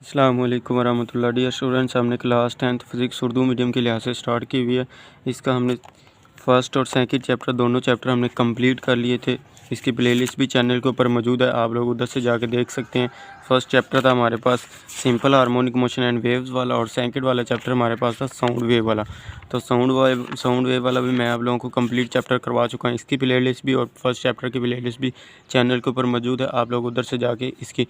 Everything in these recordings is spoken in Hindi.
अस्सलाम वालेकुम वरहमतुल्लाह। डियर स्टूडेंट्स, हमने class 10th physics Urdu medium के लिहाज से स्टार्ट की हुई है। इसका हमने फ़र्स्ट और सेकंड चैप्टर दोनों चैप्टर हमने कंप्लीट कर लिए थे। इसकी प्लेलिस्ट भी चैनल के ऊपर मौजूद है, आप लोग उधर से जाके देख सकते हैं। फर्स्ट चैप्टर था हमारे पास simple harmonic motion and waves वाला, और सेकंड वाला चैप्टर हमारे पास था साउंड वेव वाला। तो साउंड वेव वाला भी मैं आप लोगों को कंप्लीट चैप्टर करवा चुका हूँ। इसकी प्लेलिस्ट भी और फर्स्ट चैप्टर की प्लेलिस्ट भी चैनल के ऊपर मौजूद है, आप लोग उधर से जाके इसकी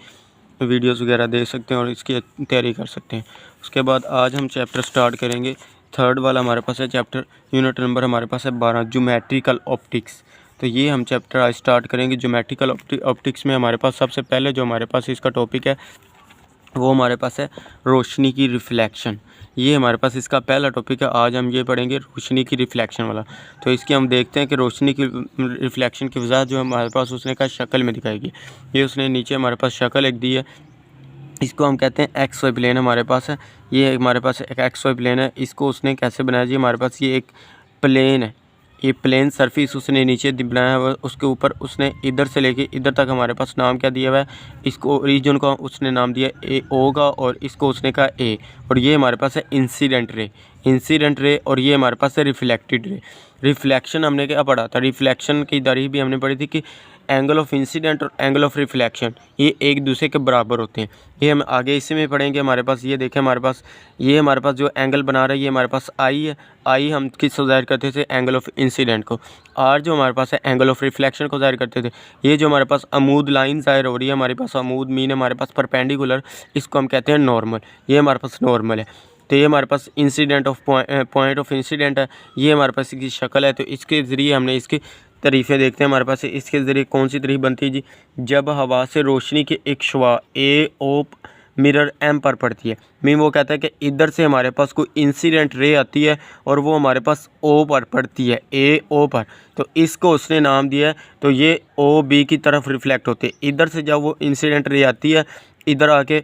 वीडियोस वगैरह देख सकते हैं और इसकी तैयारी कर सकते हैं। उसके बाद आज हम चैप्टर स्टार्ट करेंगे। थर्ड वाला हमारे पास है चैप्टर, यूनिट नंबर हमारे पास है 12, ज्योमेट्रिकल ऑप्टिक्स। तो ये हम चैप्टर आज स्टार्ट करेंगे। ज्योमेट्रिकल ऑप्टिक्स में हमारे पास सबसे पहले जो हमारे पास इसका टॉपिक है वो हमारे पास है रोशनी की रिफ्लेक्शन। ये हमारे पास इसका पहला टॉपिक है। आज हम ये पढ़ेंगे रोशनी की रिफ्लेक्शन वाला। तो इसकी हम देखते हैं कि रोशनी की रिफ्लेक्शन की वजह जो हमारे पास उसने कहा शक्ल में दिखाएगी। ये उसने नीचे हमारे पास शक्ल एक दी है, इसको हम कहते हैं एक्स वाई प्लेन हमारे पास है। ये हमारे पास एक एक्स वाई प्लेन है। इसको उसने कैसे बनाया जी, हमारे पास ये एक प्लेन है, ये प्लेन सरफेस उसने नीचे बनाया हुआ है। उसके ऊपर उसने इधर से लेके इधर तक हमारे पास नाम क्या दिया हुआ है, इसको रीजन का उसने नाम दिया ए ओ का, और इसको उसने कहा ए। और ये हमारे पास है इंसिडेंट रे, और ये हमारे पास है रिफ्लेक्टेड रे। रिफ्लेक्शन हमने क्या पढ़ा था, रिफ्लेक्शन की तारीफ भी हमने पढ़ी थी कि एंगल ऑफ इंसिडेंट और एंगल ऑफ रिफ्लेक्शन ये एक दूसरे के बराबर होते हैं। ये हम आगे इसी में पढ़ेंगे। हमारे पास ये देखें, हमारे पास ये हमारे पास जो एंगल बना रहा है ये हमारे पास आई है। आई हम किस ज़ाहिर करते थे, एंगल ऑफ इंसिडेंट को। आर जो हमारे पास है एंगल ऑफ रिफ्लेक्शन को ज़ाहिर करते थे। ये जो हमारे पास अमूद लाइन ज़ाहिर हो रही है, हमारे पास अमूद मीन हमारे पास परपेंडिकुलर, इसको हम कहते हैं नॉर्मल। ये हमारे पास नॉर्मल है। तो ये हमारे पास incident of point of incident है। ये हमारे पास इसकी शक्ल है। तो इसके ज़रिए हमने इसकी तरीफ़ें देखते हैं। हमारे पास इसके ज़रिए कौन सी तरीफ बनती है जी, जब हवा से रोशनी की एक शुआ ए ओ मिरर एम पर पड़ती है। मीन वो कहता है कि इधर से हमारे पास कोई इंसिडेंट रे आती है और वो हमारे पास ओ पर पड़ती है, ए ओ पर। तो इसको उसने नाम दिया है। तो ये ओ बी की तरफ रिफ्लेक्ट होते हैं। इधर से जब वो इंसिडेंट रे आती है, इधर आके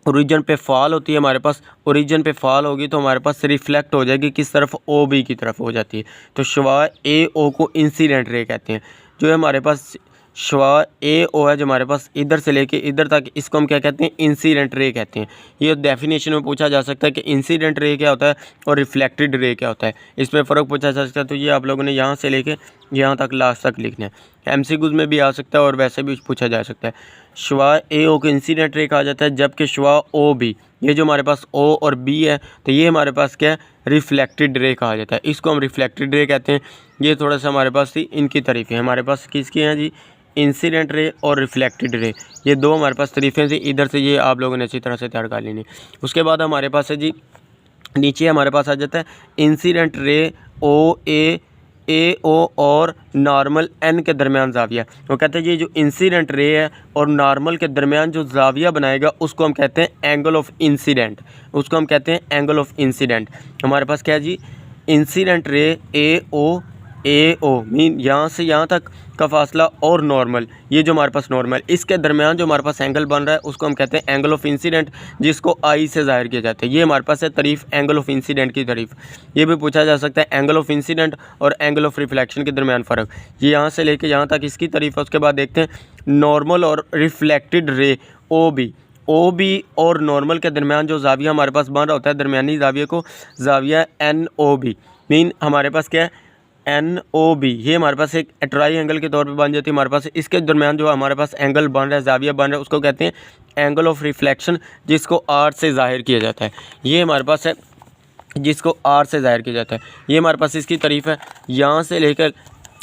ओरिजिन पे फॉल होती है हमारे पास। ओरिजिन पे फॉल होगी तो हमारे पास रिफ्लेक्ट हो जाएगी किस तरफ, ओ बी की तरफ हो जाती है। तो शुआ ए ओ को इंसिडेंट रे कहते हैं। जो है हमारे पास शुआ ए ओ है जो हमारे पास इधर से लेके इधर तक, इसको हम क्या कहते हैं, इंसिडेंट रे कहते हैं। ये डेफिनेशन में पूछा जा सकता है कि इंसिडेंट रे क्या होता है और रिफ्लेक्टेड रे क्या होता है, इसमें फ़र्क पूछा जा सकता है। तो ये आप लोगों ने यहाँ से लेके यहाँ तक लास्ट तक लिखना है। एमसीक्यूज़ में भी आ सकता है और वैसे भी पूछा जा सकता है। शुआ ए ओ को इंसिडेंट रे कहा जाता है, जबकि शुआ ओ बी, ये जो हमारे पास ओ और बी है, तो ये हमारे पास क्या है, रिफ्लेक्टेड रे कहा जाता है। इसको हम रिफ्लेक्टेड रे कहते हैं। ये थोड़ा सा हमारे पास थी इनकी तरीफ़ें। हमारे पास किसकी हैं जी, इंसिडेंट रे और रिफ्लेक्टेड रे, ये दो हमारे पास तरीफ़ें थी। इधर से ये आप लोगों ने अच्छी तरह से तैयार कर लेनी। उसके बाद हमारे पास है जी, नीचे हमारे पास आ जाता है इंसिडेंट रे ए ओ और नॉर्मल एन के दरमियान जाविया। वो कहते हैं ये जो इंसिडेंट रे है और नॉर्मल के दरमियान जो जाविया बनाएगा उसको हम कहते हैं एंगल ऑफ इंसिडेंट। उसको हम कहते हैं एंगल ऑफ इंसिडेंट। हमारे पास क्या है जी, इंसिडेंट रे ए ओ मीन यहाँ से यहाँ तक का फासला और नॉर्मल, ये जो हमारे पास नॉर्मल, इसके दरमियान जो हमारे पास एंगल बन रहा है उसको हम कहते हैं एंगल ऑफ इंसिडेंट, जिसको आई से ज़ाहिर किया जाता है। ये हमारे पास है तारीफ़ एंगल ऑफ इंसिडेंट की तारीफ़। ये भी पूछा जा सकता है एंगल ऑफ इंसिडेंट और एंगल ऑफ रिफ्लेक्शन के दरमियान फ़र्क, ये यहाँ से लेके यहाँ तक इसकी तारीफ़ है। उसके बाद देखते हैं नॉर्मल और रिफ्लेक्टेड रे ओ बी और नॉर्मल के दरमियान जो जाविया हमारे पास बन रहा होता है, दरमियानी जाविया को जाविया एन ओ बी मीन हमारे पास क्या है, एन ओ बी, ये हमारे पास एक ट्राई एंगल के तौर पे बन जाती है हमारे पास। इसके दरमियान जो हमारे पास एंगल बन रहा है, जाविया बन रहा है, उसको कहते हैं एंगल ऑफ रिफ्लेक्शन, जिसको आर से ज़ाहिर किया जाता है। ये हमारे पास है जिसको आर से ज़ाहिर किया जाता है। ये हमारे पास इसकी तारीफ़ है। यहाँ से लेकर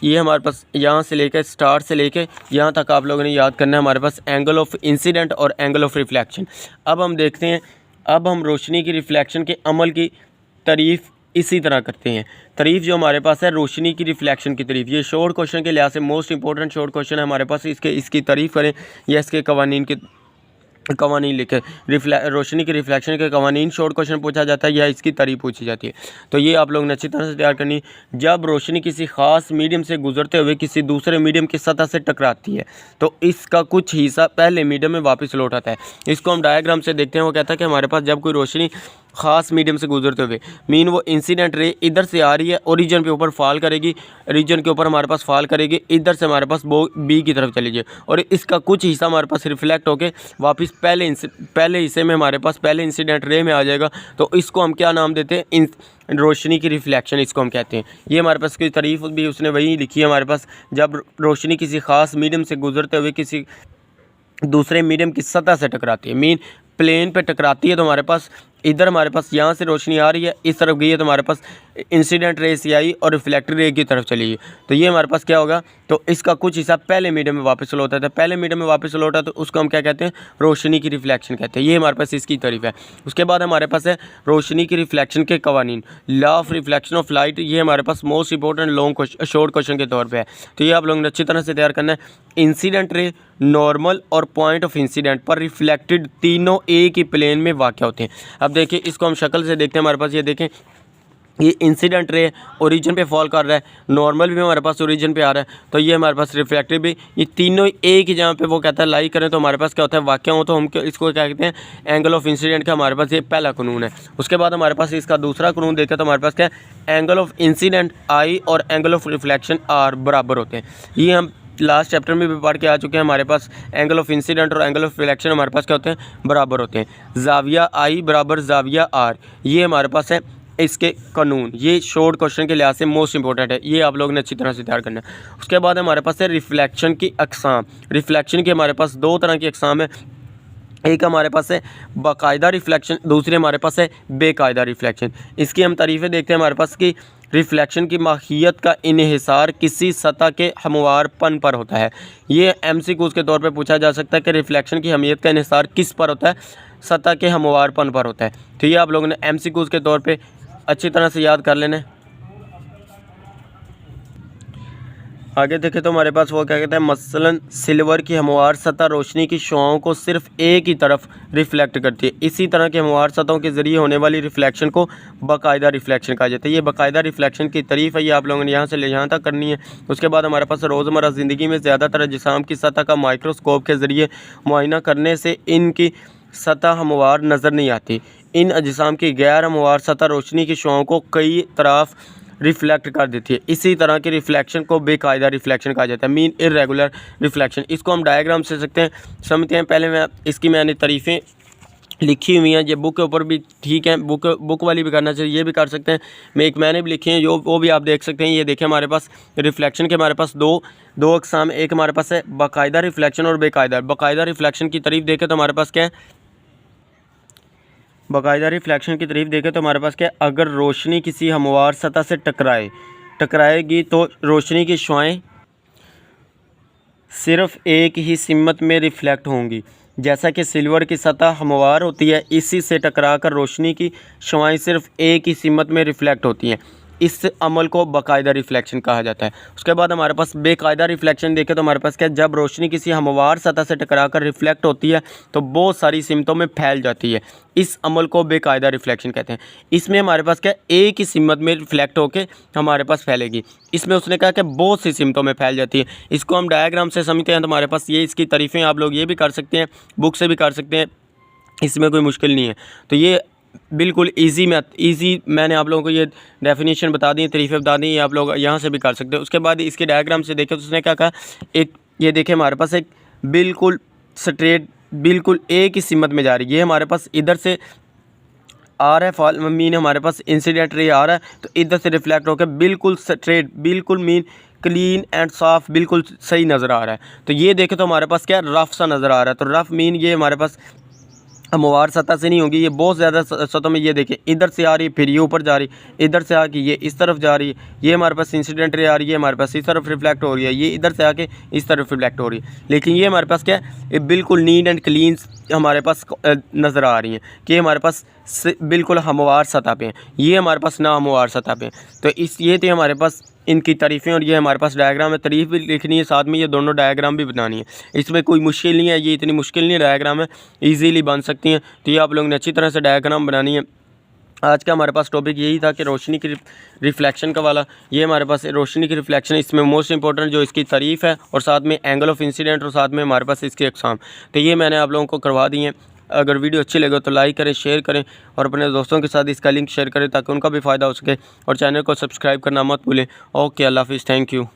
ये हमारे पास यहाँ से लेकर स्टार्ट से लेकर यहाँ तक आप लोगों ने याद करना है हमारे पास एंगल ऑफ इंसिडेंट और एंगल ऑफ रिफ्लेक्शन। अब हम देखते हैं, अब हम रोशनी की रिफ्लेक्शन के अमल की तारीफ़ इसी तरह करते हैं। तारीफ़ जो हमारे पास है रोशनी की रिफ्लेक्शन की तारीफ़, ये शॉर्ट क्वेश्चन के लिहाज से मोस्ट इंपॉर्टेंट शॉर्ट क्वेश्चन है हमारे पास। इसकी तारीफ़ करें या इसके कवानीन लिखे। रोशनी की रिफ्लेक्शन के कवानीन शॉर्ट क्वेश्चन पूछा जाता है या इसकी तारीफ़ पूछी जाती है। तो ये आप लोगों ने अच्छी तरह से तैयार करनी। जब रोशनी किसी ख़ास मीडियम से गुजरते हुए किसी दूसरे मीडियम की सतह से टकराती है तो इसका कुछ हिस्सा पहले मीडियम में वापस लौट आता है। इसको हम डायग्राम से देखते हैं। वो कहता है कि हमारे पास जब कोई रोशनी ख़ास मीडियम से गुजरते हुए, मीन वो इंसिडेंट रे इधर से आ रही है, ओरिजिन पे ऊपर फॉल करेगी, रीजन के ऊपर हमारे पास फॉल करेगी, इधर से हमारे पास वो बी की तरफ चली जाए और इसका कुछ हिस्सा हमारे पास रिफ्लेक्ट होके वापस पहले हिस्से में हमारे पास पहले इंसिडेंट रे में आ जाएगा। तो इसको हम क्या नाम देते हैं, रोशनी की रिफ्लेक्शन इसको हम कहते हैं। ये हमारे पास की तारीफ भी उसने वही लिखी है हमारे पास, जब रोशनी किसी ख़ास मीडियम से गुजरते हुए किसी दूसरे मीडियम की सतह से टकराती है, मीन प्लेन पे टकराती है, तो हमारे पास इधर हमारे पास यहाँ से रोशनी आ रही है, इस तरफ गई है तो हमारे पास इंसिडेंट रे से आई और रिफ्लेक्टेड रे की तरफ चली गई। तो ये हमारे पास क्या होगा, तो इसका कुछ हिस्सा पहले मीडियम में वापस लौटा था, पहले मीडियम में वापस लौटा तो उसको हम क्या कहते हैं, रोशनी की रिफ्लेक्शन कहते हैं। ये हमारे पास इसकी तारीफ है। उसके बाद हमारे पास है रोशनी की रिफ्लेक्शन के कवानीन, law of reflection of light. ये हमारे पास most important long short question के तौर पर है, तो ये आप लोगों ने अच्छी तरह से तैयार करना है। इंसिडेंट रे, नॉर्मल और पॉइंट ऑफ इंसिडेंट पर रिफ्लेक्टेड तीनों एक ही प्लेन में वाक़ होते हैं। अब देखिए इसको हम शक्ल से देखते हैं, हमारे पास ये देखें, ये इंसिडेंट रे ओरिजिन पे फॉल कर रहा है, नॉर्मल भी हमारे पास ओरिजिन पे आ रहा है, तो ये हमारे पास रिफ्लेक्टिव भी, ये तीनों एक ही जहाँ पे वो कहता है लाई करें तो हमारे पास क्या होता है, वाक़या हो, तो हम इसको क्या कहते हैं, एंगल ऑफ इंसिडेंट का हमारे पास ये पहला कानून है। उसके बाद हमारे पास इसका दूसरा कानून देखें तो हमारे पास क्या है, एंगल ऑफ इंसिडेंट आई और एंगल ऑफ रिफ्लेक्शन आर बराबर होते हैं। ये हम लास्ट चैप्टर में भी पढ़ के आ चुके हैं। हमारे पास एंगल ऑफ इंसिडेंट और एंगल ऑफ रिफ्लेक्शन हमारे पास क्या होते हैं, बराबर होते हैं। जाविया आई बराबर जाविया आर, ये हमारे पास है इसके कानून। ये शॉर्ट क्वेश्चन के लिहाज से मोस्ट इंपॉर्टेंट है, ये आप लोगों ने अच्छी तरह से तैयार करना है। उसके बाद हमारे पास है रिफ्लेक्शन की अक़साम। रिफ्लेक्शन की हमारे पास दो तरह की अक़साम है, एक हमारे पास है बाकायदा रिफ्लेक्शन, दूसरी हमारे पास है बेकायदा रिफ्लेक्शन। इसकी हम तारीफ़ें देखते हैं हमारे पास कि रिफ्लेक्शन की माहियत का इन्हिसार किसी सतह के हमवारपन पर होता है। ये एमसीक्यूज़ के तौर पे पूछा जा सकता है कि रिफ्लेक्शन की अहमियत का इन्हिसार किस पर होता है, सतह के हमवारपन पर होता है। तो ये आप लोगों ने एमसीक्यूज़ के तौर पे अच्छी तरह से याद कर लेना है। आगे देखें तो हमारे पास वो क्या कहते हैं, मसलन सिल्वर की हमवार सतह रोशनी की शुआओं को सिर्फ एक ही तरफ रिफ्लेक्ट करती है। इसी तरह के हमवार सतहों के ज़रिए होने वाली रिफ्लेक्शन को बाकायदा रिफ्लेक्शन कहा जाता है। ये बाकायदा रिफ्लेक्शन की तारीफ़ है, ये आप लोगों ने यहाँ से ले यहाँ तक करनी है। उसके बाद हमारे पास रोज़मर्रा ज़िंदगी में ज़्यादातर अजसाम की सतह का माइक्रोस्कोप के ज़रिए मुआयना करने से इनकी सतह हमवार नज़र नहीं आती। इन अजसाम की गैर हमवार सतह रोशनी की शुआओं को कई तरफ रिफ्लेक्ट कर देती है। इसी तरह के रिफ्लेक्शन को बेकायदा रिफ्लेक्शन कहा जाता है, मीन इर्रेगुलर रिफ्लेक्शन। इसको हम डायग्राम से सकते हैं समझते हैं। पहले मैंने तारीफ़ें लिखी हुई हैं, ये बुक के ऊपर भी ठीक है, बुक वाली भी करना चाहिए, ये भी कर सकते हैं। मैंने भी लिखी हैं, वो भी आप देख सकते हैं। ये देखें हमारे पास रिफ्लेक्शन के हमारे पास दो अक़साम, एक हमारे पास है बाकायदा रिफ्लेक्शन और बेकायदा। बाकायदा रिफ्लेक्शन की तारीफ़ देखें तो हमारे पास क्या है, बाकायदा रिफ्लेक्शन की तारीफ़ देखें तो हमारे पास क्या है, अगर रोशनी किसी हमवार सतह से टकराएगी तो रोशनी की शुआएं सिर्फ़ एक ही सिमत में रिफ्लेक्ट होंगी। जैसा कि सिल्वर की सतह हमवार होती है, इसी से टकराकर रोशनी की शुआएं सिर्फ़ एक ही सिमत में रिफ्लेक्ट होती हैं। इस अमल को बाकायदा रिफ्लेक्शन कहा जाता है। उसके बाद हमारे पास बेकायदा रिफ्लेक्शन देखें तो हमारे पास क्या है, जब रोशनी किसी हमवार सतह से टकराकर रिफ्लेक्ट होती है तो बहुत सारी सिमतों में फैल जाती है। इस अमल को बेकायदा रिफ्लेक्शन कहते हैं। इसमें हमारे पास क्या, एक ही सिमत में रिफ्लेक्ट होकर हमारे पास फैलेगी। इसमें उसने कहा कि बहुत सी सिमतों में फैल जाती है। इसको हम डायग्राम से समझते हैं तो हमारे पास ये इसकी तारीफ़ें आप लोग ये भी कर सकते हैं, बुक से भी कर सकते हैं, इसमें कोई मुश्किल नहीं है। तो ये बिल्कुल इजी मैंने आप लोगों को ये डेफिनेशन बता दी, तरीफ़े बता दी, आप लोग यहाँ से भी कर सकते हो। उसके बाद इसके डायग्राम से देखें तो उसने क्या कहा, एक ये देखें हमारे पास एक बिल्कुल स्ट्रेट, बिल्कुल एक ही सिमत में जा रही है। ये हमारे पास इधर से आ रहा है फॉल, मीन हमारे पास इंसिडेंट रे आ रहा है, तो इधर से रिफ्लेक्ट होकर बिल्कुल स्ट्रेट, बिल्कुल मीन क्लीन एंड साफ, बिल्कुल सही नज़र आ रहा है। तो ये देखें तो हमारे पास क्या, रफ़ सा नज़र आ रहा है। तो रफ़ मीन ये हमारे पास हमवार सतह से नहीं होगी, ये बहुत ज़्यादा सतह में, ये देखें इधर से आ रही है, फिर ये ऊपर जा रही है, इधर से आके ये इस तरफ जा रही है, ये हमारे पास इंसिडेंट रे आ रही है, हमारे पास इस तरफ रिफ्लेक्ट हो रही है, ये इधर से आके इस तरफ रिफ्लेक्ट हो रही है। लेकिन ये हमारे पास क्या है, ये बिल्कुल नीट एंड क्लीन हमारे पास नज़र आ रही हैं कि हमारे पास बिल्कुल हमवार सतह पे हैं, ये हमारे पास ना हमवार सतह पे हैं। तो ये थे हमारे पास इनकी तारीफ़ें, और ये हमारे पास डायग्राम है, तारीफ़ भी लिखनी है साथ में, ये दोनों डायग्राम भी बनानी है। इसमें कोई मुश्किल नहीं है, ये इतनी मुश्किल नहीं है, डायग्राम है, इजीली बन सकती हैं। तो ये आप लोगों ने अच्छी तरह से डायग्राम बनानी है। आज का हमारे पास टॉपिक यही था कि रोशनी की रिफ्लेक्शन का वाला, ये हमारे पास रोशनी की रिफ्लेक्शन, इसमें मोस्ट इंपॉर्टेंट जो इसकी तारीफ़ है और साथ में एंगल ऑफ इंसिडेंट और साथ में हमारे पास इसके अक़साम, तो ये मैंने आप लोगों को करवा दी हैं। अगर वीडियो अच्छी लगे तो लाइक करें, शेयर करें और अपने दोस्तों के साथ इसका लिंक शेयर करें ताकि उनका भी फ़ायदा हो सके और चैनल को सब्सक्राइब करना मत भूलें। ओके, अल्लाह हाफिज़, थैंक यू।